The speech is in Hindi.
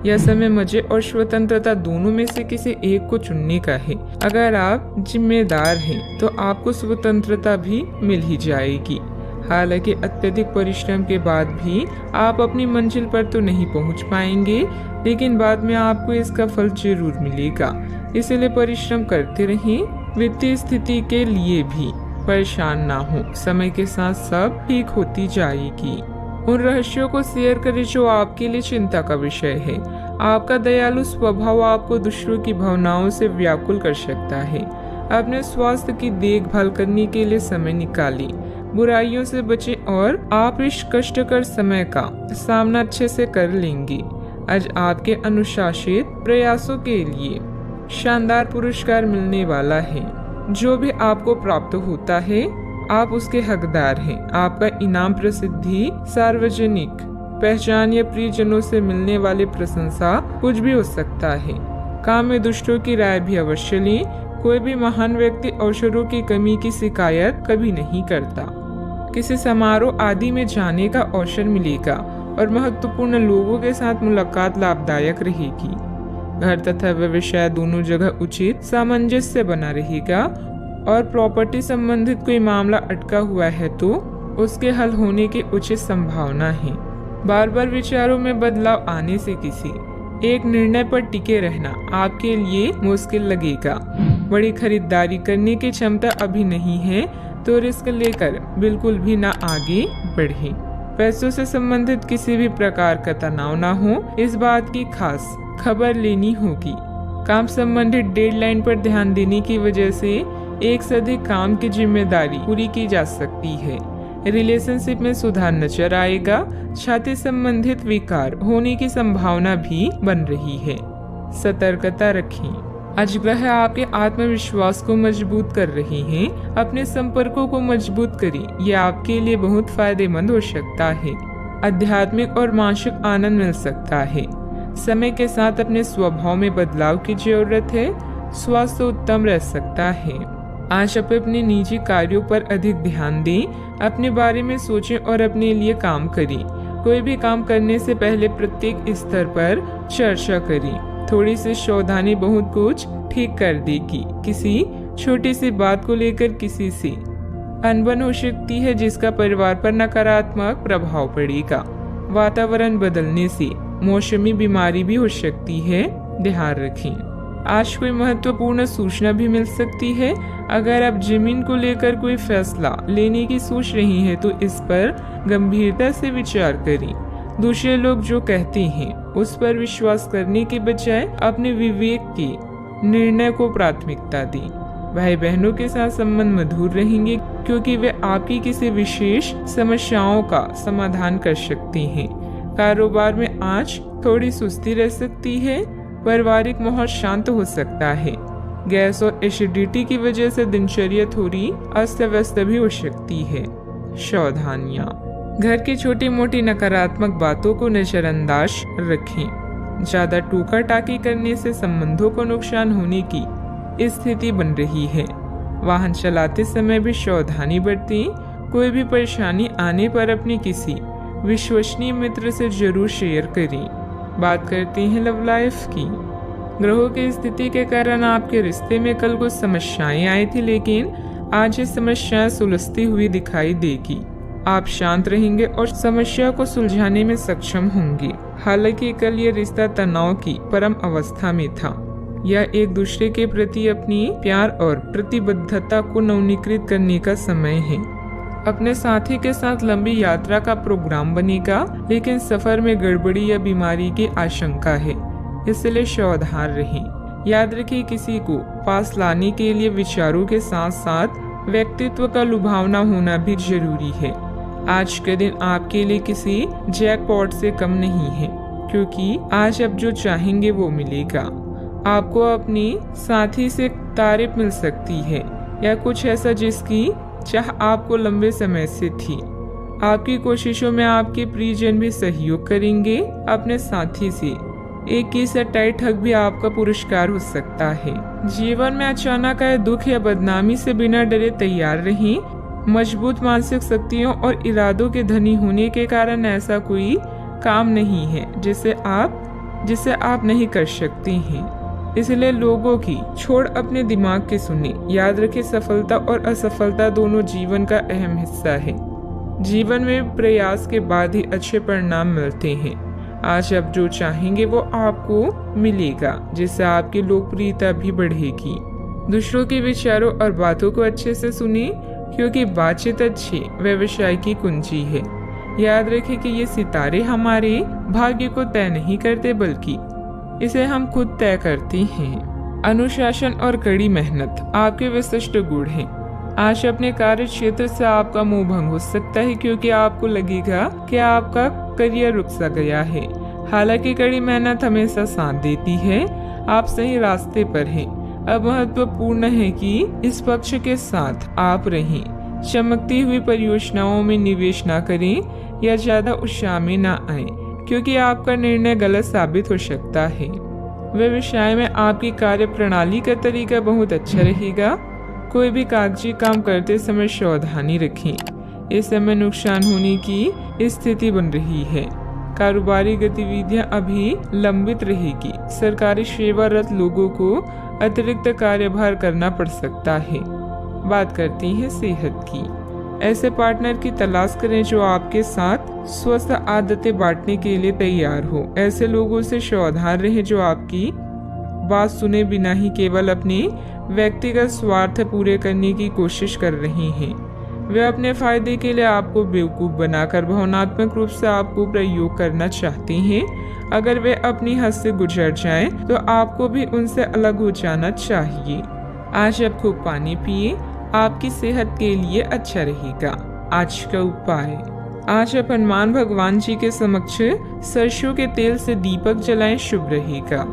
यह समय मजे और स्वतंत्रता दोनों में से किसी एक को चुनने का है। अगर आप जिम्मेदार हैं तो आपको स्वतंत्रता भी मिल ही जाएगी। हालांकि अत्यधिक परिश्रम के बाद भी आप अपनी मंजिल पर तो नहीं पहुंच पाएंगे, लेकिन बाद में आपको इसका फल जरूर मिलेगा। इसलिए परिश्रम करते रहें। वित्तीय स्थिति के लिए भी परेशान ना हो, समय के साथ सब ठीक होती जाएगी। उन रहस्यों को शेयर करें जो आपके लिए चिंता का विषय है। आपका दयालु स्वभाव आपको दूसरों की भावनाओं से व्याकुल कर सकता है। अपने स्वास्थ्य की देखभाल करने के लिए समय निकालें। बुराइयों से बचें और आप इस कष्टकर समय का सामना अच्छे से कर लेंगे। आज आपके अनुशासित प्रयासों के लिए शानदार पुरस्कार मिलने वाला है। जो भी आपको प्राप्त होता है आप उसके हकदार हैं। आपका इनाम प्रसिद्धि, सार्वजनिक पहचान या प्रियजनों से मिलने वाली प्रशंसा कुछ भी हो सकता है। काम में दूसरों की राय भी अवश्य लें। कोई भी महान व्यक्ति अवसरों की कमी की शिकायत कभी नहीं करता। किसी समारोह आदि में जाने का अवसर मिलेगा और महत्वपूर्ण लोगों के साथ मुलाकात लाभदायक रहेगी। घर तथा व्यवसाय दोनों जगह उचित सामंजस्य बना रहेगा और प्रॉपर्टी संबंधित कोई मामला अटका हुआ है तो उसके हल होने की उचित संभावना है। बार बार विचारों में बदलाव आने से किसी एक निर्णय पर टिके रहना आपके लिए मुश्किल लगेगा। बड़ी खरीदारी करने की क्षमता अभी नहीं है तो रिस्क लेकर बिल्कुल भी ना आगे बढ़े। पैसों से संबंधित किसी भी प्रकार का तनाव ना हो, इस बात की खास खबर लेनी होगी। काम संबंधित डेडलाइन पर ध्यान देने की वजह से एक से अधिक काम की जिम्मेदारी पूरी की जा सकती है। रिलेशनशिप में सुधार नजर आएगा। छाती संबंधित विकार होने की संभावना भी बन रही है। सतर्कता रखें। आज ग्रह आपके आत्मविश्वास को मजबूत कर रहे हैं। अपने संपर्कों को मजबूत करें, यह आपके लिए बहुत फायदेमंद हो सकता है। आध्यात्मिक और मानसिक आनंद मिल सकता है। समय के साथ अपने स्वभाव में बदलाव की जरूरत है। स्वास्थ्य उत्तम रह सकता है। आज आप अपने निजी कार्यों पर अधिक ध्यान दें। अपने बारे में सोचें और अपने लिए काम करें। कोई भी काम करने से पहले प्रत्येक स्तर पर चर्चा करें। थोड़ी सी सावधानी बहुत कुछ ठीक कर देगी। किसी छोटी सी बात को लेकर किसी से अनबन हो सकती है जिसका परिवार पर नकारात्मक प्रभाव पड़ेगा। वातावरण बदलने से मौसमी बीमारी भी हो सकती है, ध्यान रखें। आज कोई महत्वपूर्ण सूचना भी मिल सकती है। अगर आप जमीन को लेकर कोई फैसला लेने की सोच रही हैं तो इस पर गंभीरता से विचार करें। दूसरे लोग जो कहते हैं उस पर विश्वास करने के बजाय अपने विवेक के निर्णय को प्राथमिकता दें। भाई बहनों के साथ संबंध मधुर रहेंगे क्योंकि वे आपकी किसी विशेष समस्याओं का समाधान कर सकते हैं। कारोबार में आज थोड़ी सुस्ती रह सकती है। पारिवारिक माहौल शांत हो सकता है। गैस और एसिडिटी की वजह से दिनचर्या थोड़ी अस्त व्यस्त भी हो सकती है। सावधानियां। घर की छोटी मोटी नकारात्मक बातों को नजरअंदाज रखें। ज्यादा टोका टाकी करने से संबंधों को नुकसान होने की स्थिति बन रही है। वाहन चलाते समय भी सावधानी बरतें। कोई भी परेशानी आने पर अपने किसी विश्वसनीय मित्र से जरूर शेयर करें। बात करते हैं लव लाइफ की। ग्रहों की स्थिति के कारण आपके रिश्ते में कल कुछ समस्याएं आई थी, लेकिन आज ये समस्याएं सुलझती हुई दिखाई देगी। आप शांत रहेंगे और समस्या को सुलझाने में सक्षम होंगे। हालांकि कल ये रिश्ता तनाव की परम अवस्था में था। यह एक दूसरे के प्रति अपनी प्यार और प्रतिबद्धता को नवीनीकृत करने का समय है। अपने साथी के साथ लंबी यात्रा का प्रोग्राम बनेगा, लेकिन सफर में गड़बड़ी या बीमारी की आशंका है, इसलिए सावधान रहें। याद रखिए, किसी को पास लाने के लिए विचारों के साथ साथ व्यक्तित्व का लुभावना होना भी जरूरी है। आज के दिन आपके लिए किसी जैकपॉट से कम नहीं है, क्योंकि आज आप जो चाहेंगे वो मिलेगा। आपको अपनी साथी से तारीफ मिल सकती है या कुछ ऐसा जिसकी चाह आपको लंबे समय से थी। आपकी कोशिशों में आपके प्रियजन भी सहयोग करेंगे। अपने साथी से एक ही से टाइट हक भी आपका पुरस्कार हो सकता है। जीवन में अचानक आए दुख या बदनामी से बिना डरे तैयार रहें। मजबूत मानसिक शक्तियों और इरादों के धनी होने के कारण ऐसा कोई काम नहीं है जिसे आप जिसे आप नहीं कर सकते हैं। इसलिए लोगों की छोड़ अपने दिमाग की सुने। याद रखें, सफलता और असफलता दोनों जीवन का अहम हिस्सा है। जीवन में प्रयास के बाद ही अच्छे परिणाम मिलते हैं। आज आप जो चाहेंगे वो आपको मिलेगा, जिससे आपकी लोकप्रियता भी बढ़ेगी। दूसरों के विचारों और बातों को अच्छे से सुनिए, क्योंकि बातचीत अच्छे व्यवसाय की कुंजी है। याद रखें कि ये सितारे हमारे भाग्य को तय नहीं करते, बल्कि इसे हम खुद तय करते हैं। अनुशासन और कड़ी मेहनत आपके विशिष्ट गुण हैं। आज अपने कार्य क्षेत्र से आपका मोह भंग हो सकता है, क्योंकि आपको लगेगा कि आपका करियर रुक सा गया है। हालांकि कड़ी मेहनत हमेशा साथ देती है। आप सही रास्ते पर हैं। अब महत्वपूर्ण है कि इस पक्ष के साथ आप रहें। चमकती हुई परियोजनाओं में निवेश न करें या ज्यादा उत्साह में न आए, क्योंकि आपका निर्णय गलत साबित हो सकता है। व्यवसाय में आपकी कार्य प्रणाली का तरीका बहुत अच्छा रहेगा। कोई भी कागजी काम करते समय सावधानी रखें। इस समय नुकसान होने की स्थिति बन रही है। कारोबारी गतिविधियां अभी लंबित रहेगी। सरकारी सेवारत लोगों को अतिरिक्त कार्यभार करना पड़ सकता है। बात करते हैं सेहत की। ऐसे पार्टनर की तलाश करें जो आपके साथ स्वस्थ आदतें बांटने के लिए तैयार हो। ऐसे लोगों से सावधान रहें जो आपकी बात सुने बिना ही केवल अपने व्यक्तिगत स्वार्थ पूरे करने की कोशिश कर रहे हैं। वे अपने फायदे के लिए आपको बेवकूफ बनाकर भावनात्मक रूप से आपको प्रयोग करना चाहते हैं। अगर वे अपनी हद से गुजर जाएं, तो आपको भी उनसे अलग हो जाना चाहिए। आज आप खूब पानी पिए, आपकी सेहत के लिए अच्छा रहेगा। आज का उपाय, आज आप हनुमान भगवान जी के समक्ष सरसों के तेल से दीपक जलाएं, शुभ रहेगा।